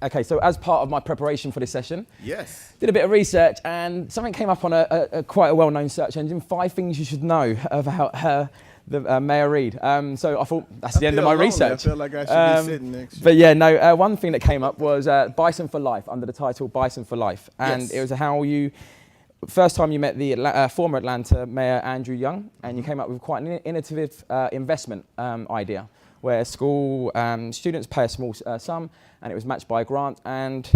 Okay, so as part of my preparation for this session, Yes. did a bit of research and something came up on quite a well-known search engine, 5 things you should know about Mayor Reid. So I thought that's the end of my research. I feel like I should be sitting next to you. But yeah, no, one thing that came up was Bison for Life, under the title Bison for Life. And Yes. it was how you, first time you met the former Atlanta Mayor Andrew Young, and you came up with quite an innovative investment idea, where school students pay a small sum, and it was matched by a grant, and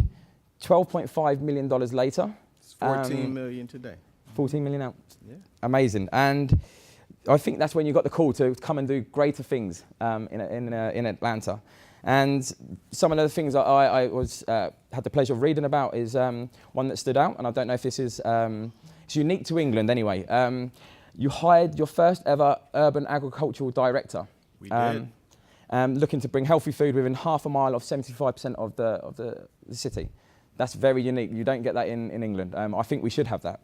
$12.5 million later. It's 14 million today. 14 million out. Yeah. Amazing. And I think that's when you got the call to come and do greater things in Atlanta. And some of the things that I had the pleasure of reading about is one that stood out, and I don't know if this is it's unique to England anyway. You hired your first ever urban agricultural director. We did. Looking to bring healthy food within half a mile of 75% of the city. That's very unique. You don't get that in England. I think we should have that.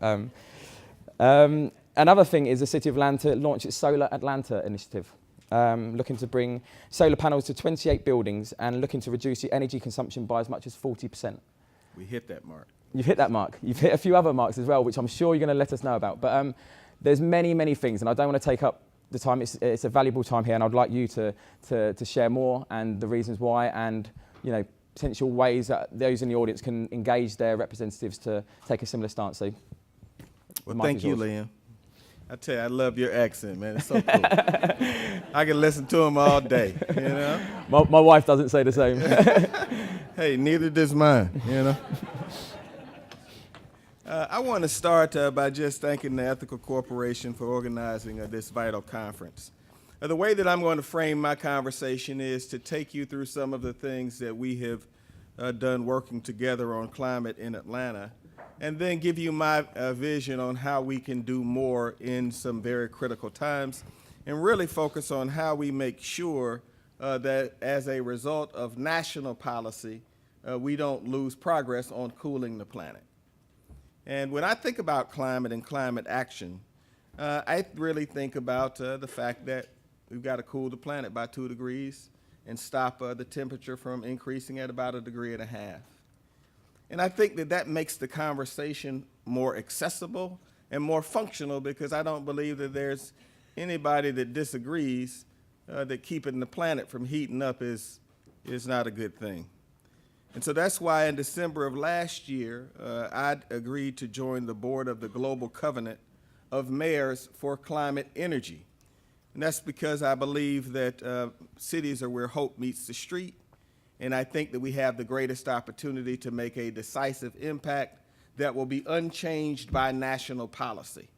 Another thing is the City of Atlanta launched its Solar Atlanta initiative, looking to bring solar panels to 28 buildings and looking to reduce the energy consumption by as much as 40%. We hit that mark. You've hit that mark. You've hit a few other marks as well, which I'm sure you're going to let us know about. But there's many, many things, and I don't want to take up the time. It's a valuable time here, and I'd like you to share more and the reasons why, and potential ways that those in the audience can engage their representatives to take a similar stance. So, Well, thank you, Liam. I tell you, I love your accent, man. It's so cool. I can listen to him all day, My wife doesn't say the same. Hey, neither does mine, I want to start by just thanking the Ethical Corporation for organizing this vital conference. The way that I'm going to frame my conversation is to take you through some of the things that we have done working together on climate in Atlanta, and then give you my vision on how we can do more in some very critical times, and really focus on how we make sure that as a result of national policy, we don't lose progress on cooling the planet. And when I think about climate and climate action, I really think about the fact that we've got to cool the planet by 2 degrees and stop the temperature from increasing at about 1.5 degrees. And I think that that makes the conversation more accessible and more functional, because I don't believe that there's anybody that disagrees that keeping the planet from heating up is not a good thing. And so that's why in December of last year, I agreed to join the board of the Global Covenant of Mayors for Climate Energy. And that's because I believe that cities are where hope meets the street, and I think that we have the greatest opportunity to make a decisive impact that will be unchanged by national policy.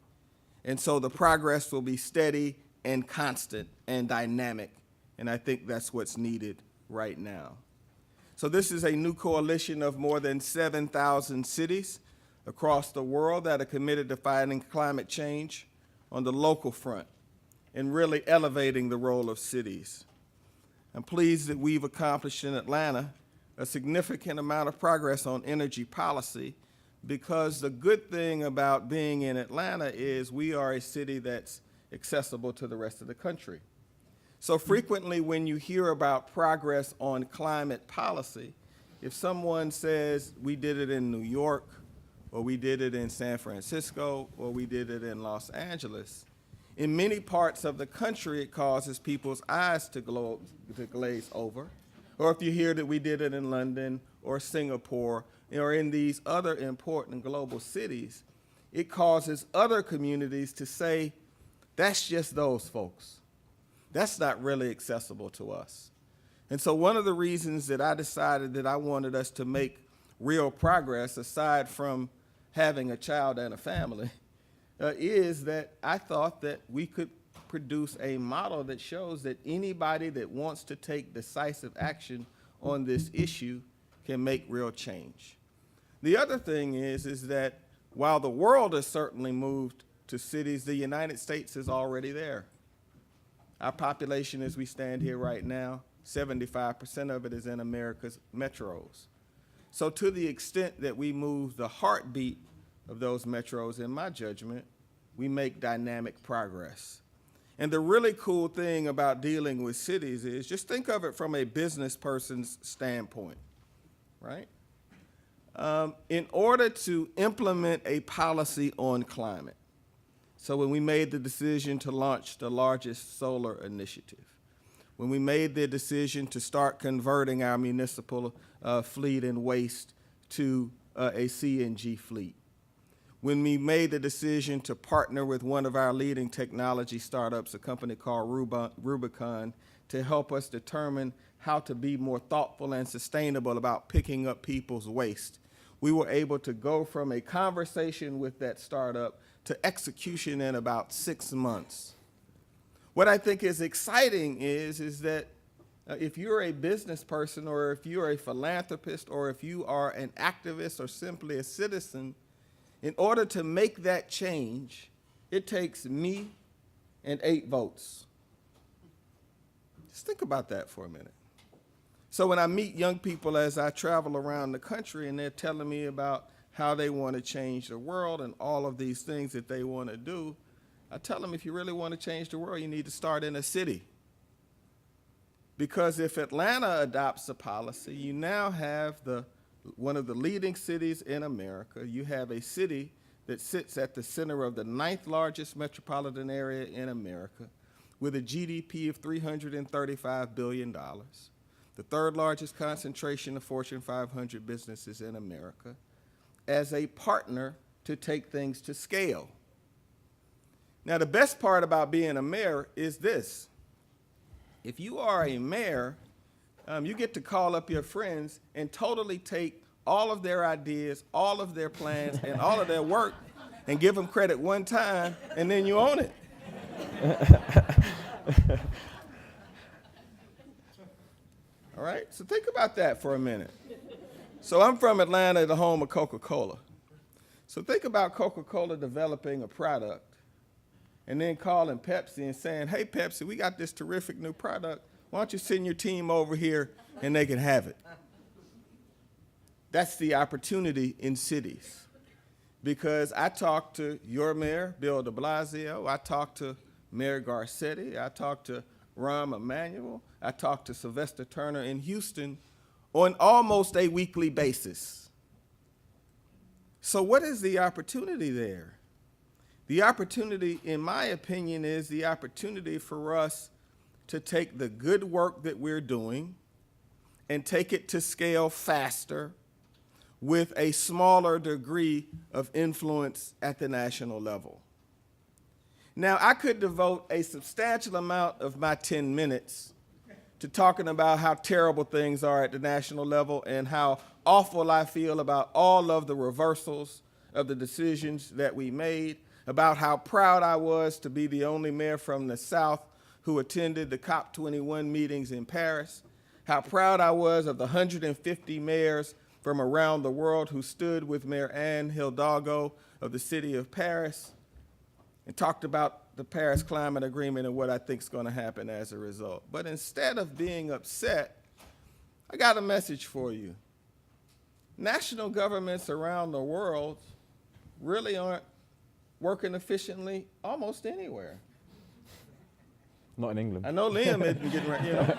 And so the progress will be steady and constant and dynamic, and I think that's what's needed right now. So this is a new coalition of more than 7,000 cities across the world that are committed to fighting climate change on the local front and really elevating the role of cities. I'm pleased that we've accomplished in Atlanta a significant amount of progress on energy policy, because the good thing about being in Atlanta is we are a city that's accessible to the rest of the country. So frequently when you hear about progress on climate policy, if someone says we did it in New York, or we did it in San Francisco, or we did it in Los Angeles, in many parts of the country it causes people's eyes to glaze over. Or if you hear that we did it in London or Singapore or in these other important global cities, it causes other communities to say, that's just those folks. That's not really accessible to us. And so one of the reasons that I decided that I wanted us to make real progress, aside from having a child and a family, is that I thought that we could produce a model that shows that anybody that wants to take decisive action on this issue can make real change. The other thing is that while the world has certainly moved to cities, the United States is already there. Our population as we stand here right now, 75% of it is in America's metros. So to the extent that we move the heartbeat of those metros, in my judgment, we make dynamic progress. And the really cool thing about dealing with cities is just think of it from a business person's standpoint. right? In order to implement a policy on climate. So when we made the decision to launch the largest solar initiative, when we made the decision to start converting our municipal fleet and waste to a CNG fleet, when we made the decision to partner with one of our leading technology startups, a company called Rubicon, to help us determine how to be more thoughtful and sustainable about picking up people's waste, we were able to go from a conversation with that startup to execution in about 6 months. What I think is exciting is that if you're a business person, or if you're a philanthropist, or if you are an activist or simply a citizen, in order to make that change, it takes me and 8 votes. Just think about that for a minute. So when I meet young people as I travel around the country and they're telling me about how they want to change the world and all of these things that they want to do, I tell them, if you really want to change the world, you need to start in a city. Because if Atlanta adopts a policy, you now have one of the leading cities in America. You have a city that sits at the center of the 9th largest metropolitan area in America with a GDP of $335 billion, the 3rd largest concentration of Fortune 500 businesses in America, as a partner to take things to scale. Now, the best part about being a mayor is this. If you are a mayor, you get to call up your friends and totally take all of their ideas, all of their plans, and all of their work and give them credit one time, and then you own it. All right, so think about that for a minute. So I'm from Atlanta, the home of Coca-Cola. So think about Coca-Cola developing a product and then calling Pepsi and saying, hey, Pepsi, we got this terrific new product. Why don't you send your team over here and they can have it? That's the opportunity in cities. Because I talked to your mayor, Bill de Blasio. I talked to Mayor Garcetti. I talked to Rahm Emanuel. I talked to Sylvester Turner in Houston on almost a weekly basis. So what is the opportunity there? The opportunity, in my opinion, is the opportunity for us to take the good work that we're doing and take it to scale faster with a smaller degree of influence at the national level. Now, I could devote a substantial amount of my 10 minutes to talking about how terrible things are at the national level and how awful I feel about all of the reversals of the decisions that we made, about how proud I was to be the only mayor from the South who attended the COP21 meetings in Paris, how proud I was of the 150 mayors from around the world who stood with Mayor Anne Hidalgo of the city of Paris and talked about the Paris Climate Agreement and what I think is going to happen as a result. But instead of being upset, I got a message for you. National governments around the world really aren't working efficiently almost anywhere. Not in England. I know Liam isn't getting right, you know.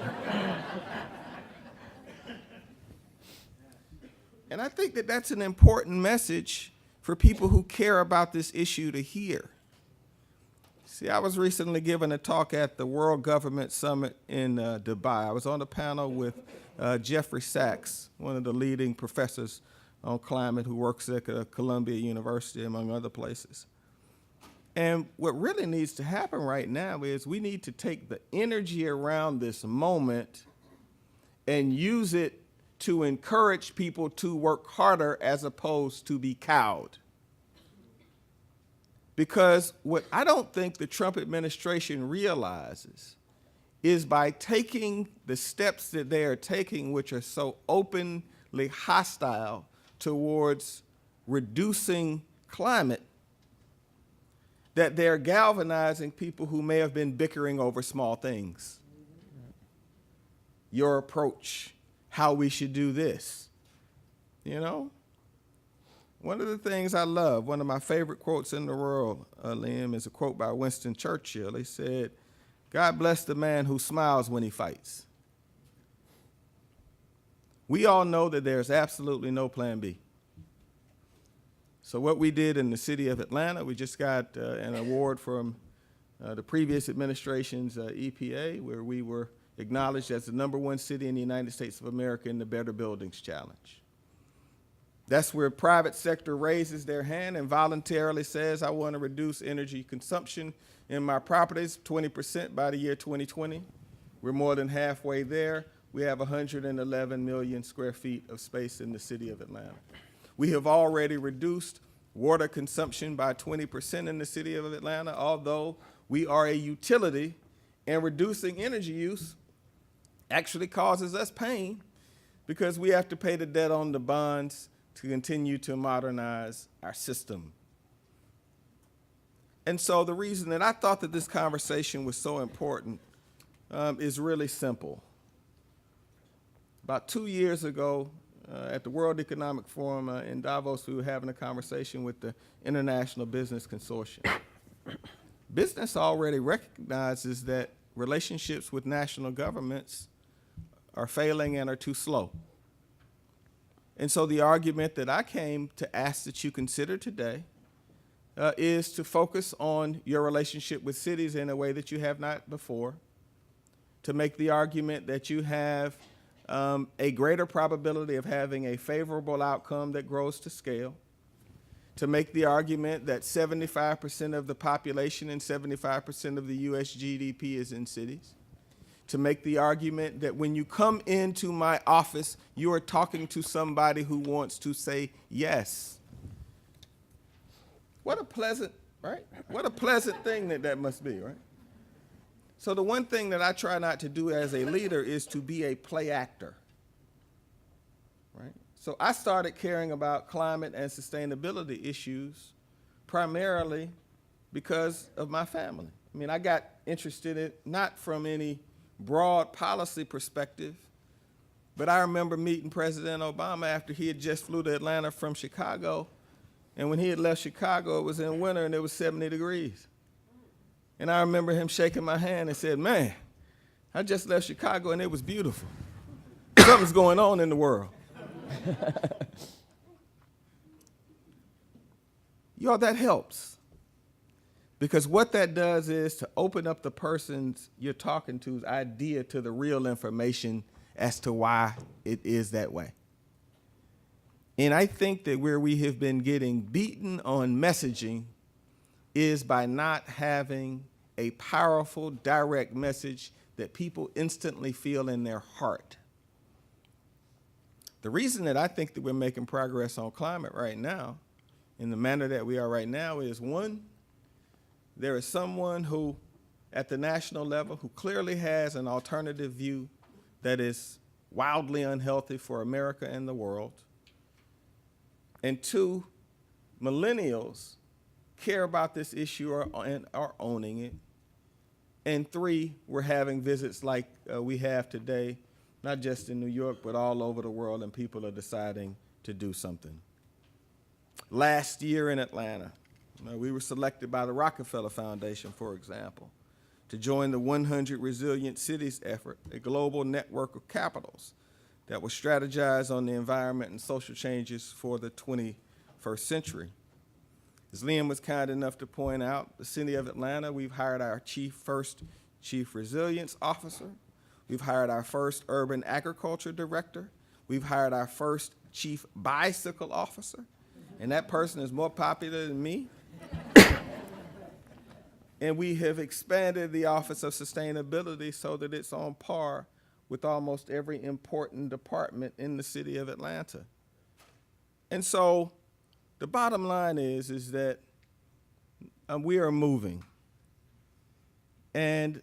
And I think that that's an important message for people who care about this issue to hear. See, I was recently given a talk at the World Government Summit in Dubai. I was on a panel with Jeffrey Sachs, one of the leading professors on climate who works at Columbia University, among other places. And what really needs to happen right now is we need to take the energy around this moment and use it to encourage people to work harder as opposed to be cowed. Because what I don't think the Trump administration realizes is by taking the steps that they are taking, which are so openly hostile towards reducing climate, that they're galvanizing people who may have been bickering over small things. Your approach, how we should do this, you know? One of the things I love, one of my favorite quotes in the world, Liam, is a quote by Winston Churchill. He said, "God bless the man who smiles when he fights." We all know that there's absolutely no plan B. So what we did in the city of Atlanta, we just got an award from the previous administration's EPA, where we were acknowledged as the #1 city in the United States of America in the Better Buildings Challenge. That's where private sector raises their hand and voluntarily says, I want to reduce energy consumption in my properties 20% by the year 2020. We're more than halfway there. We have 111 million square feet of space in the city of Atlanta. We have already reduced water consumption by 20% in the city of Atlanta, although we are a utility, and reducing energy use actually causes us pain because we have to pay the debt on the bonds to continue to modernize our system. And so the reason that I thought that this conversation was so important is really simple. About 2 years ago, at the World Economic Forum in Davos, we were having a conversation with the International Business Consortium. Business already recognizes that relationships with national governments are failing and are too slow. And so the argument that I came to ask that you consider today is to focus on your relationship with cities in a way that you have not before, to make the argument that you have a greater probability of having a favorable outcome that grows to scale, to make the argument that 75% of the population and 75% of the U.S. GDP is in cities, to make the argument that when you come into my office, you are talking to somebody who wants to say yes. What a pleasant, right? What a pleasant thing that must be, right? So the one thing that I try not to do as a leader is to be a play actor, right? So I started caring about climate and sustainability issues primarily because of my family. I mean, I got interested in it not from any broad policy perspective, but I remember meeting President Obama after he had just flew to Atlanta from Chicago, and when he had left Chicago, it was in winter and it was 70 degrees. And I remember him shaking my hand and said, man, I just left Chicago and it was beautiful. Something's going on in the world. Y'all, that helps. Because what that does is to open up the person's you're talking to's idea to the real information as to why it is that way. And I think that where we have been getting beaten on messaging is by not having a powerful, direct message that people instantly feel in their heart. The reason that I think that we're making progress on climate right now, in the manner that we are right now, is one, there is someone who, at the national level, who clearly has an alternative view that is wildly unhealthy for America and the world. And two, millennials care about this issue and are owning it. And three, we're having visits like we have today, not just in New York, but all over the world, and people are deciding to do something. Last year in Atlanta, we were selected by the Rockefeller Foundation, for example, to join the 100 Resilient Cities effort, a global network of capitals that will strategize on the environment and social changes for the 21st century. As Liam was kind enough to point out, the city of Atlanta, we've hired our first chief resilience officer. We've hired our first urban agriculture director. We've hired our first chief bicycle officer. And that person is more popular than me. And we have expanded the Office of Sustainability so that it's on par with almost every important department in the city of Atlanta. And so the bottom line is that we are moving. And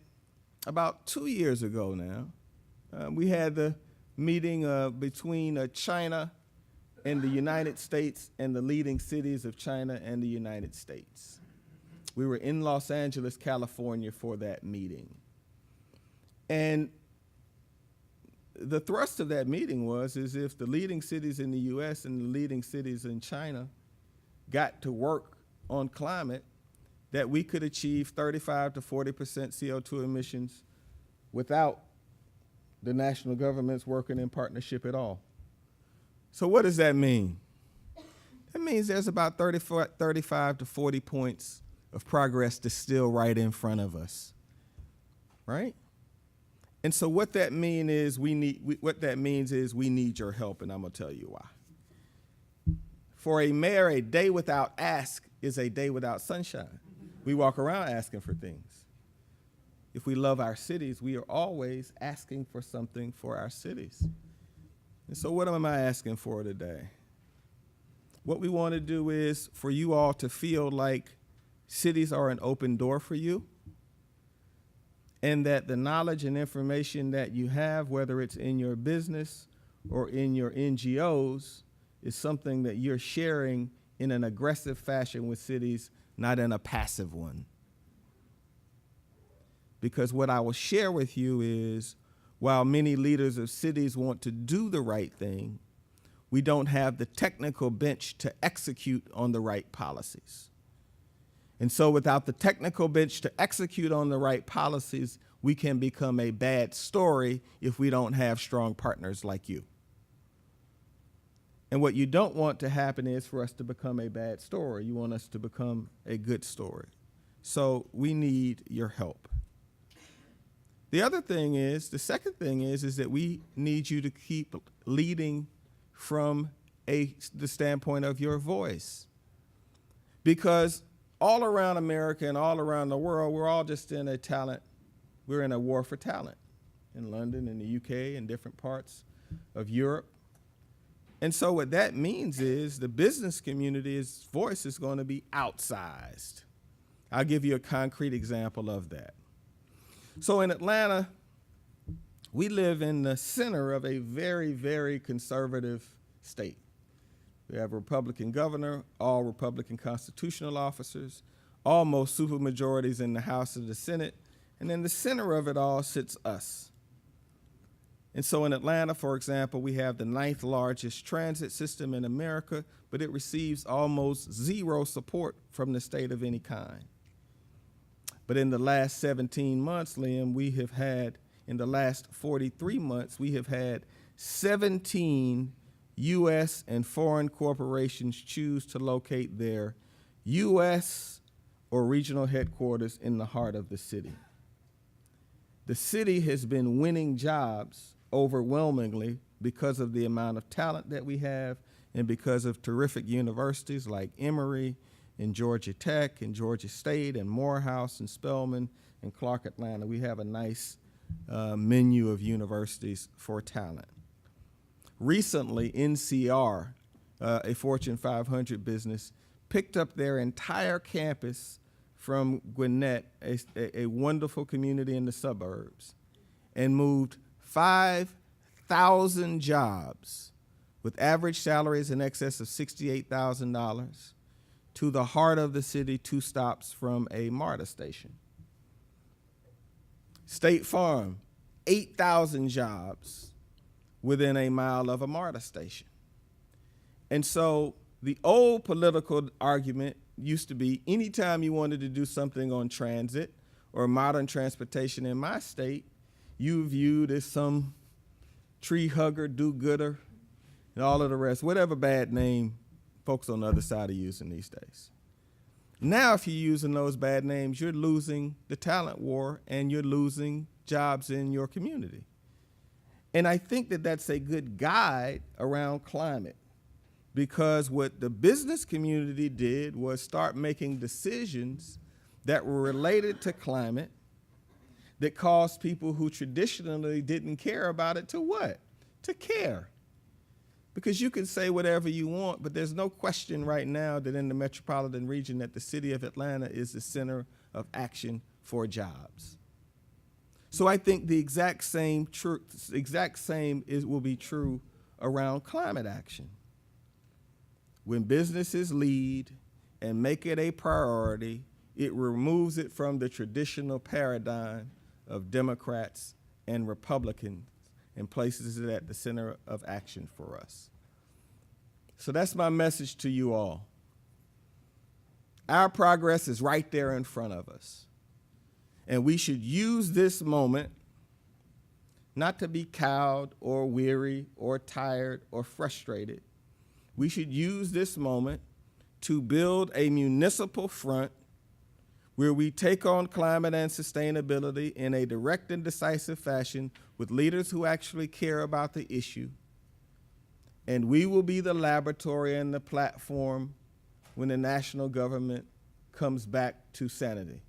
about 2 years ago now, we had the meeting between China and the United States and the leading cities of China and the United States. We were in Los Angeles, California for that meeting. And the thrust of that meeting was as if the leading cities in the US and the leading cities in China got to work on climate, that we could achieve 35 to 40% CO2 emissions without the national governments working in partnership at all. So what does that mean? That means there's about 35 to 40 points of progress that's still right in front of us, right? And so what that means is we need your help, and I'm gonna tell you why. For a mayor, a day without ask is a day without sunshine. We walk around asking for things. If we love our cities, we are always asking for something for our cities. And so what am I asking for today? What we want to do is for you all to feel like cities are an open door for you, and that the knowledge and information that you have, whether it's in your business or in your NGOs, is something that you're sharing in an aggressive fashion with cities, not in a passive one. Because what I will share with you is, while many leaders of cities want to do the right thing, we don't have the technical bench to execute on the right policies. And so without the technical bench to execute on the right policies, we can become a bad story if we don't have strong partners like you. And what you don't want to happen is for us to become a bad story. You want us to become a good story. So we need your help. The second thing is that we need you to keep leading from the standpoint of your voice. Because all around America and all around the world, we're all just in we're in a war for talent in London, in the UK, and different parts of Europe. And so what that means is the business community's voice is going to be outsized. I'll give you a concrete example of that. So in Atlanta, we live in the center of a very, very conservative state. We have a Republican governor, all Republican constitutional officers, almost supermajorities in the House and the Senate, and in the center of it all sits us. And so in Atlanta, for example, we have the 9th largest transit system in America, but it receives almost zero support from the state of any kind. But in the last 17 months, Liam, in the last 43 months, we have had 17 U.S. and foreign corporations choose to locate their U.S. or regional headquarters in the heart of the city. The city has been winning jobs overwhelmingly because of the amount of talent that we have and because of terrific universities like Emory and Georgia Tech and Georgia State and Morehouse and Spelman and Clark Atlanta. We have a nice menu of universities for talent. Recently, NCR, a Fortune 500 business, picked up their entire campus from Gwinnett, a wonderful community in the suburbs, and moved 5,000 jobs with average salaries in excess of $68,000 to the heart of the city, 2 stops from a MARTA station. State Farm, 8,000 jobs within a mile of a MARTA station. And so the old political argument used to be anytime you wanted to do something on transit or modern transportation in my state, you viewed as some tree hugger, do-gooder, and all of the rest, whatever bad name folks on the other side are using these days. Now, if you're using those bad names, you're losing the talent war and you're losing jobs in your community. And I think that that's a good guide around climate, because what the business community did was start making decisions that were related to climate that caused people who traditionally didn't care about it to what? To care. Because you can say whatever you want, but there's no question right now that in the metropolitan region that the city of Atlanta is the center of action for jobs. So I think the exact same will be true around climate action. When businesses lead and make it a priority, it removes it from the traditional paradigm of Democrats and Republicans and places it at the center of action for us. So that's my message to you all. Our progress is right there in front of us. And we should use this moment not to be cowed or weary or tired or frustrated, we should use this moment to build a municipal front where we take on climate and sustainability in a direct and decisive fashion with leaders who actually care about the issue. And we will be the laboratory and the platform when the national government comes back to sanity.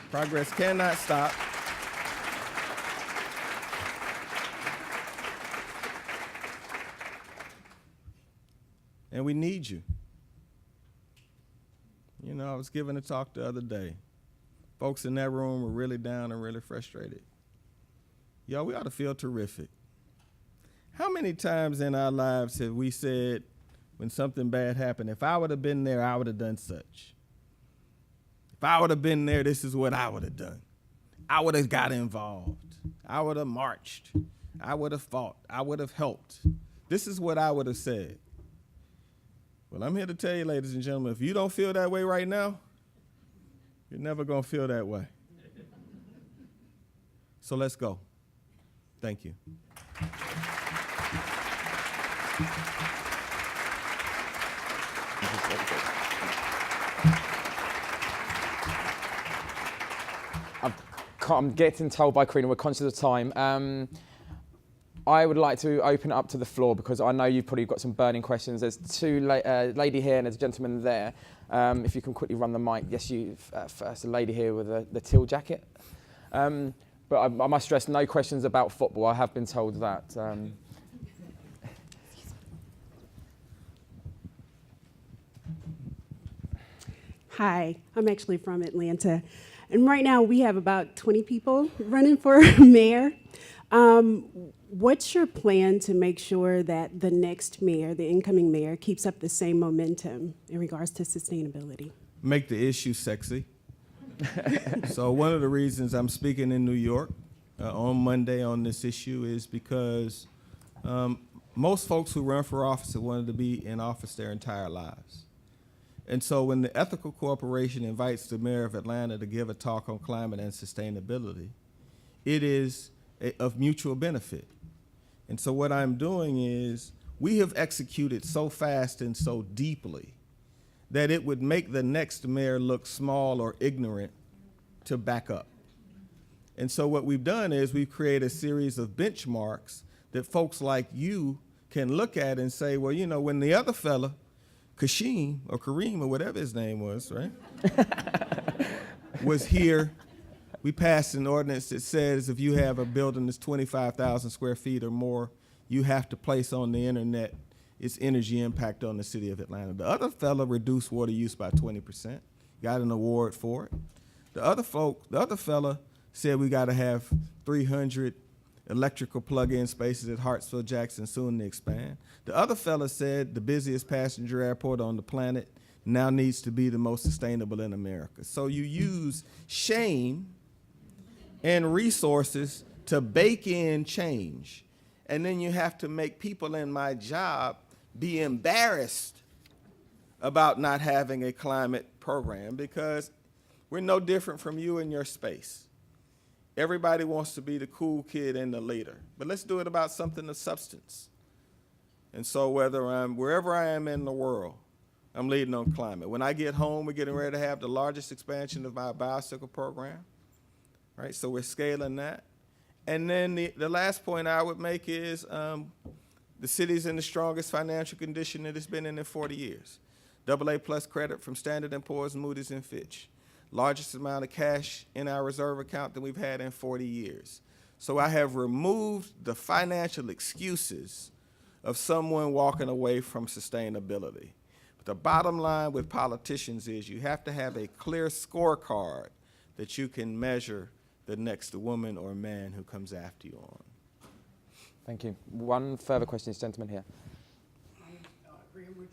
Progress cannot stop. And we need you. You know, I was giving a talk the other day. Folks in that room were really down and really frustrated. Y'all, we ought to feel terrific. How many times in our lives have we said, when something bad happened, if I would have been there, I would have done such. If I would have been there, this is what I would have done. I would have got involved. I would have marched. I would have fought. I would have helped. This is what I would have said. Well, I'm here to tell you, ladies and gentlemen, if you don't feel that way right now, you're never going to feel that way. So let's go. Thank you. I'm getting told by Karina we're conscious of time. I would like to open it up to the floor because I know you've probably got some burning questions. There's two lady here and there's a gentleman there. If you can quickly run the mic. Yes, you first, a lady here with the teal jacket. But I must stress, no questions about football. I have been told that. Hi, I'm actually from Atlanta. And right now we have about 20 people running for mayor. What's your plan to make sure that the next mayor, the incoming mayor, keeps up the same momentum in regards to sustainability? Make the issue sexy. So one of the reasons I'm speaking in New York on Monday on this issue is because most folks who run for office have wanted to be in office their entire lives. And so when the Ethical Corporation invites the mayor of Atlanta to give a talk on climate and sustainability, it is of mutual benefit. And so what I'm doing is we have executed so fast and so deeply that it would make the next mayor look small or ignorant to back up. And so what we've done is we've created a series of benchmarks that folks like you can look at and say, well, you know, when the other fella, Kasim or Kareem or whatever his name was, right, was here, we passed an ordinance that says if you have a building that's 25,000 square feet or more, you have to place on the internet its energy impact on the city of Atlanta. The other fella reduced water use by 20%, got an award for it. The other fella said we got to have 300 electrical plug-in spaces at Hartsfield Jackson, soon to expand. The other fella said the busiest passenger airport on the planet now needs to be the most sustainable in America. So you use shame and resources to bake in change. And then you have to make people in my job be embarrassed about not having a climate program because we're no different from you in your space. Everybody wants to be the cool kid and the leader, but let's do it about something of substance. And so wherever I am in the world, I'm leading on climate. When I get home, we're getting ready to have the largest expansion of our bicycle program, right? So we're scaling that. And then the last point I would make is the city's in the strongest financial condition that it's been in 40 years. AA+ credit from Standard & Poor's, Moody's, and Fitch. Largest amount of cash in our reserve account that we've had in 40 years. So I have removed the financial excuses of someone walking away from sustainability. But the bottom line with politicians is you have to have a clear scorecard that you can measure the next woman or man who comes after you on. Thank you. One further question, this gentleman here.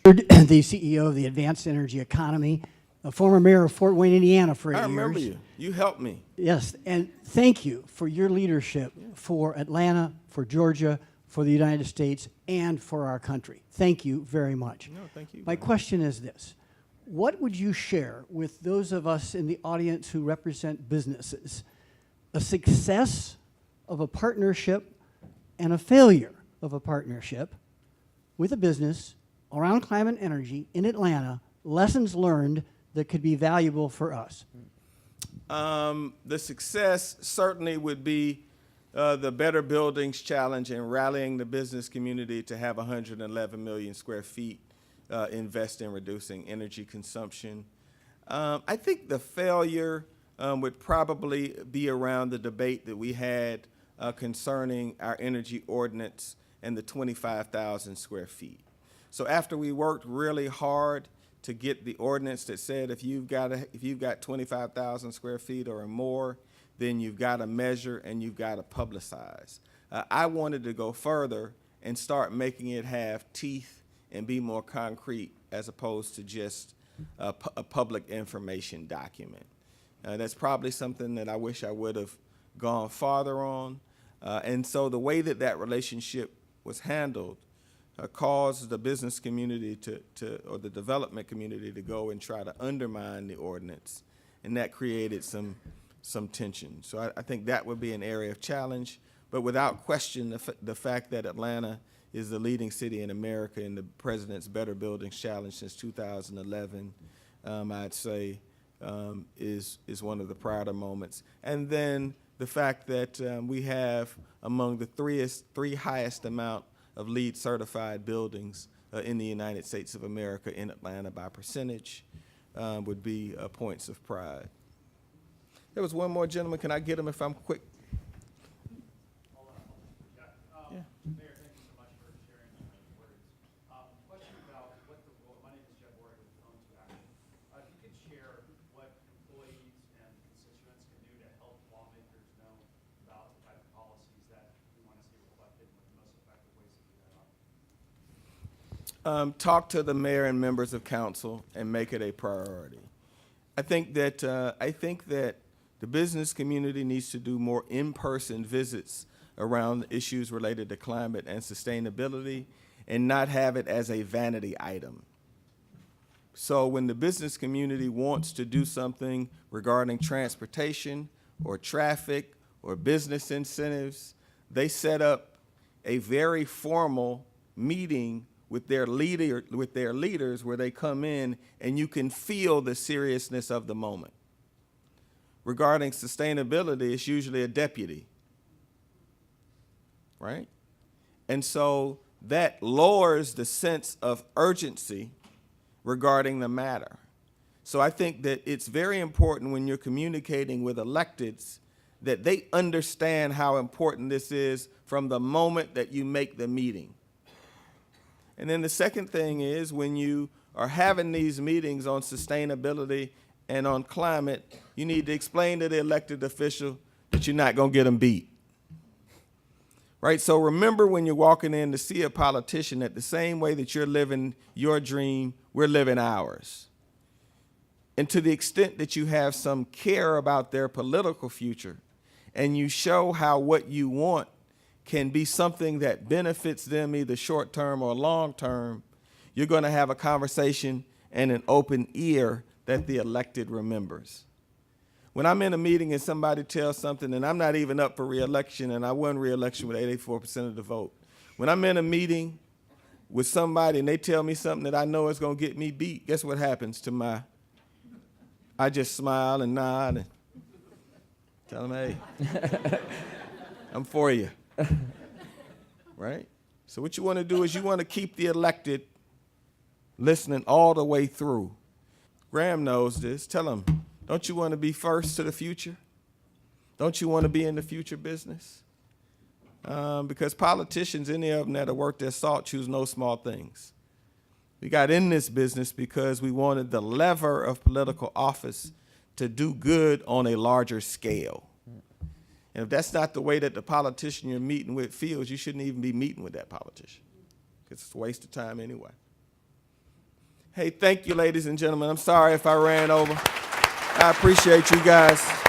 The CEO of the Advanced Energy Economy, a former mayor of Fort Wayne, Indiana for 8 years. I remember you. You helped me. Yes, and thank you for your leadership for Atlanta, for Georgia, for the United States, and for our country. Thank you very much. No, thank you. My question is this. What would you share with those of us in the audience who represent businesses? A success of a partnership and a failure of a partnership with a business around climate and energy in Atlanta, lessons learned that could be valuable for us? The success certainly would be the Better Buildings Challenge and rallying the business community to have 111 million square feet invest in reducing energy consumption. I think the failure would probably be around the debate that we had concerning our energy ordinance and the 25,000 square feet. So after we worked really hard to get the ordinance that said if you've got 25,000 square feet or more, then you've got to measure and you've got to publicize. I wanted to go further and start making it have teeth and be more concrete as opposed to just a public information document. That's probably something that I wish I would have gone farther on. And so the way that that relationship was handled caused the business community or the development community to go and try to undermine the ordinance, and that created some tension. So I think that would be an area of challenge, but without question, the fact that Atlanta is the leading city in America in the President's Better Buildings Challenge since 2011, I'd say is one of the prouder moments. And then the fact that we have among the three highest amount of LEED certified buildings in the United States of America in Atlanta by percentage would be points of pride. There was one more gentleman. Can I get him if I'm quick? Mayor, thank you so much for sharing your words. Question about my name is Jeff Ward with Phone to Action. If you could share what employees and constituents can do to help lawmakers know about the type of policies that we want to see reflected and what the most effective ways to do that are. Talk to the mayor and members of council and make it a priority. I think that the business community needs to do more in-person visits around issues related to climate and sustainability and not have it as a vanity item. So when the business community wants to do something regarding transportation or traffic or business incentives, they set up a very formal meeting with their leaders where they come in and you can feel the seriousness of the moment. Regarding sustainability, it's usually a deputy, right? And so that lowers the sense of urgency regarding the matter. So I think that it's very important when you're communicating with electeds that they understand how important this is from the moment that you make the meeting. And then the second thing is when you are having these meetings on sustainability and on climate, you need to explain to the elected official that you're not going to get them beat. Right? So remember when you're walking in to see a politician that the same way that you're living your dream, we're living ours. And to the extent that you have some care about their political future and you show how what you want can be something that benefits them either short term or long term, you're going to have a conversation and an open ear that the elected remembers. When I'm in a meeting and somebody tells something, and I'm not even up for re-election, and I won re-election with 84% of the vote. When I'm in a meeting with somebody and they tell me something that I know is going to get me beat, guess what happens to I just smile and nod and tell them, hey, I'm for you, right? So what you want to do is you want to keep the elected listening all the way through. Graham knows this. Tell him, don't you want to be first to the future? Don't you want to be in the future business? Because politicians, any of them that are worth their salt, choose no small things. We got in this business because we wanted the lever of political office to do good on a larger scale. And if that's not the way that the politician you're meeting with feels, you shouldn't even be meeting with that politician, because it's a waste of time anyway. Hey, thank you, ladies and gentlemen. I'm sorry if I ran over. I appreciate you guys.